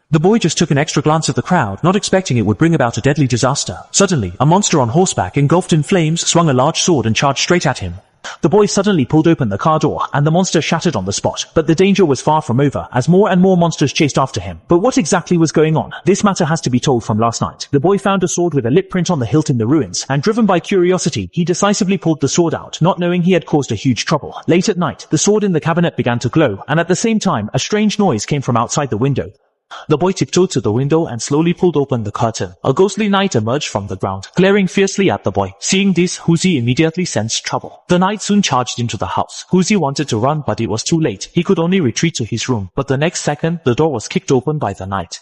The boy just took an extra glance at the crowd, not expecting it would bring about a deadly disaster. Suddenly, a monster on horseback, engulfed in flames, swung a large sword and charged straight at him. The boy suddenly pulled open the car door, and the monster shattered on the spot. But the danger was far from over, as more and more monsters chased after him. But what exactly was going on? This matter has to be told from last night. The boy found a sword with a lip print on the hilt in the ruins, and driven by curiosity, he decisively pulled the sword out, not knowing he had caused a huge trouble. Late at night, the sword in the cabinet began to glow, and at the same time, a strange noise came from outside the window. The boy tiptoed to the window and slowly pulled open the curtain. A ghostly knight emerged from the ground, glaring fiercely at the boy. Seeing this, Huzi immediately sensed trouble. The knight soon charged into the house. Huzi wanted to run, but it was too late. He could only retreat to his room. But the next second, the door was kicked open by the knight.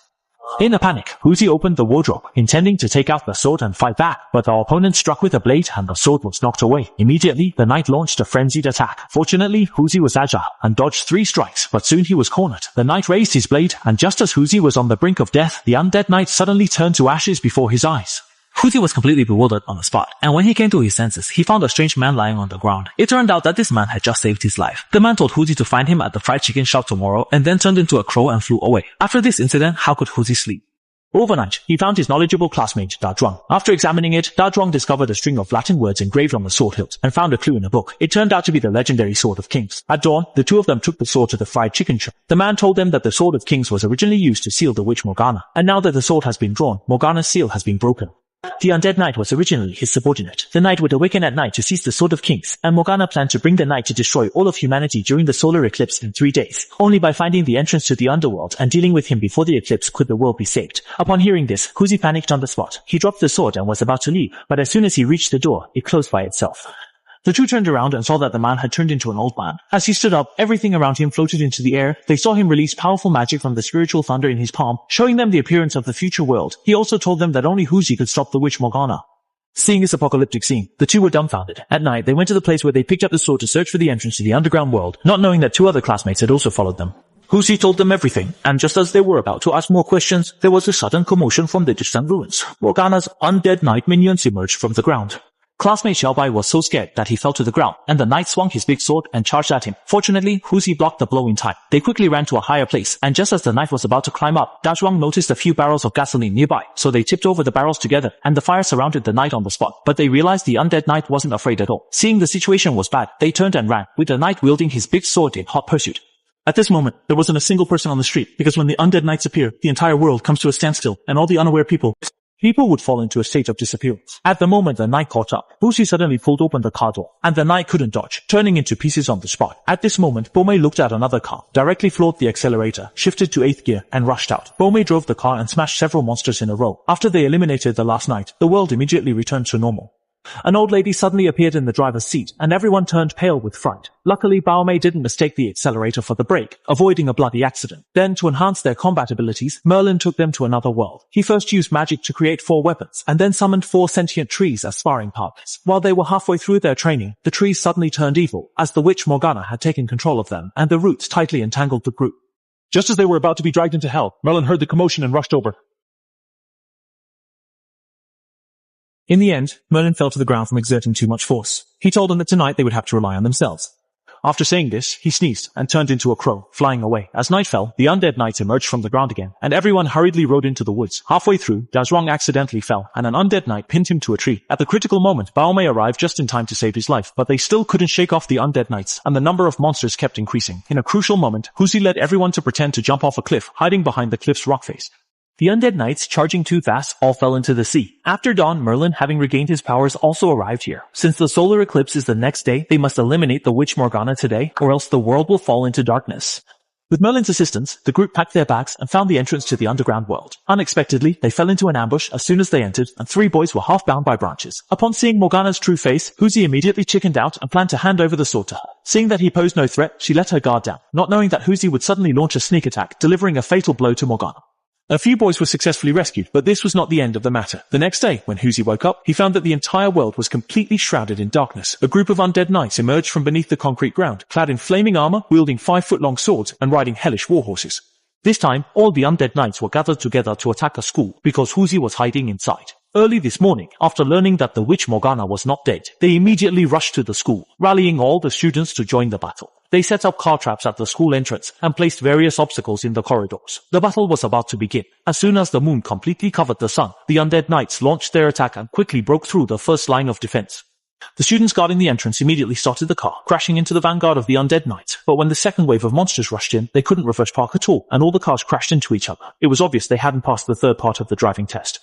In a panic, Huzi opened the wardrobe, intending to take out the sword and fight back, but the opponent struck with a blade and the sword was knocked away. Immediately, the knight launched a frenzied attack. Fortunately, Huzi was agile and dodged 3 strikes, but soon he was cornered. The knight raised his blade, and just as Huzi was on the brink of death, the undead knight suddenly turned to ashes before his eyes. Huzi was completely bewildered on the spot, and when he came to his senses, he found a strange man lying on the ground. It turned out that this man had just saved his life. The man told Huzi to find him at the fried chicken shop tomorrow, and then turned into a crow and flew away. After this incident, how could Huzi sleep? Overnight, he found his knowledgeable classmate, Da Zhuang. After examining it, Da Zhuang discovered a string of Latin words engraved on the sword hilt, and found a clue in a book. It turned out to be the legendary Sword of Kings. At dawn, the two of them took the sword to the fried chicken shop. The man told them that the Sword of Kings was originally used to seal the witch Morgana, and now that the sword has been drawn, Morgana's seal has been broken. The undead knight was originally his subordinate. The knight would awaken at night to seize the Sword of Kings, and Morgana planned to bring the knight to destroy all of humanity during the solar eclipse in 3 days. Only by finding the entrance to the underworld and dealing with him before the eclipse could the world be saved. Upon hearing this, Huzi panicked on the spot. He dropped the sword and was about to leave, but as soon as he reached the door, it closed by itself. The two turned around and saw that the man had turned into an old man. As he stood up, everything around him floated into the air. They saw him release powerful magic from the spiritual thunder in his palm, showing them the appearance of the future world. He also told them that only Huzi could stop the witch Morgana. Seeing this apocalyptic scene, the two were dumbfounded. At night, they went to the place where they picked up the sword to search for the entrance to the underground world, not knowing that 2 other classmates had also followed them. Huzi told them everything, and just as they were about to ask more questions, there was a sudden commotion from the distant ruins. Morgana's undead knight minions emerged from the ground. Classmate Xiaobai was so scared that he fell to the ground, and the knight swung his big sword and charged at him. Fortunately, Huzi blocked the blow in time. They quickly ran to a higher place, and just as the knight was about to climb up, Da Zhuang noticed a few barrels of gasoline nearby, so they tipped over the barrels together, and the fire surrounded the knight on the spot. But they realized the undead knight wasn't afraid at all. Seeing the situation was bad, they turned and ran, with the knight wielding his big sword in hot pursuit. At this moment, there wasn't a single person on the street, because when the undead knights appear, the entire world comes to a standstill, and all the unaware people would fall into a state of disappearance. At the moment the knight caught up, Huzi suddenly pulled open the car door, and the knight couldn't dodge, turning into pieces on the spot. At this moment, Bomei looked at another car, directly floored the accelerator, shifted to 8th gear, and rushed out. Bomei drove the car and smashed several monsters in a row. After they eliminated the last knight, the world immediately returned to normal. An old lady suddenly appeared in the driver's seat, and everyone turned pale with fright. Luckily, Baomei didn't mistake the accelerator for the brake, avoiding a bloody accident. Then, to enhance their combat abilities, Merlin took them to another world. He first used magic to create 4 weapons, and then summoned 4 sentient trees as sparring partners. While they were halfway through their training, the trees suddenly turned evil, as the witch Morgana had taken control of them, and the roots tightly entangled the group. Just as they were about to be dragged into hell, Merlin heard the commotion and rushed over. In the end, Merlin fell to the ground from exerting too much force. He told them that tonight they would have to rely on themselves. After saying this, he sneezed and turned into a crow, flying away. As night fell, the undead knights emerged from the ground again, and everyone hurriedly rode into the woods. Halfway through, Da Zhuang accidentally fell, and an undead knight pinned him to a tree. At the critical moment, Baomei arrived just in time to save his life, but they still couldn't shake off the undead knights, and the number of monsters kept increasing. In a crucial moment, Huzi led everyone to pretend to jump off a cliff, hiding behind the cliff's rock face. The undead knights, charging too fast, all fell into the sea. After dawn, Merlin, having regained his powers, also arrived here. Since the solar eclipse is the next day, they must eliminate the witch Morgana today, or else the world will fall into darkness. With Merlin's assistance, the group packed their bags and found the entrance to the underground world. Unexpectedly, they fell into an ambush as soon as they entered, and 3 boys were half bound by branches. Upon seeing Morgana's true face, Huzi immediately chickened out and planned to hand over the sword to her. Seeing that he posed no threat, she let her guard down, not knowing that Huzi would suddenly launch a sneak attack, delivering a fatal blow to Morgana. A few boys were successfully rescued, but this was not the end of the matter. The next day, when Huzi woke up, he found that the entire world was completely shrouded in darkness. A group of undead knights emerged from beneath the concrete ground, clad in flaming armor, wielding 5-foot-long swords, and riding hellish warhorses. This time, all the undead knights were gathered together to attack a school, because Huzi was hiding inside. Early this morning, after learning that the witch Morgana was not dead, they immediately rushed to the school, rallying all the students to join the battle. They set up car traps at the school entrance and placed various obstacles in the corridors. The battle was about to begin. As soon as the moon completely covered the sun, the undead knights launched their attack and quickly broke through the first line of defense. The students guarding the entrance immediately started the car, crashing into the vanguard of the undead knights. But when the second wave of monsters rushed in, they couldn't reverse park at all, and all the cars crashed into each other. It was obvious they hadn't passed the third part of the driving test.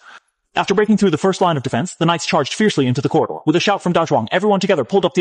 After breaking through the first line of defense, the knights charged fiercely into the corridor. With a shout from Dao Zhuang, everyone together pulled up the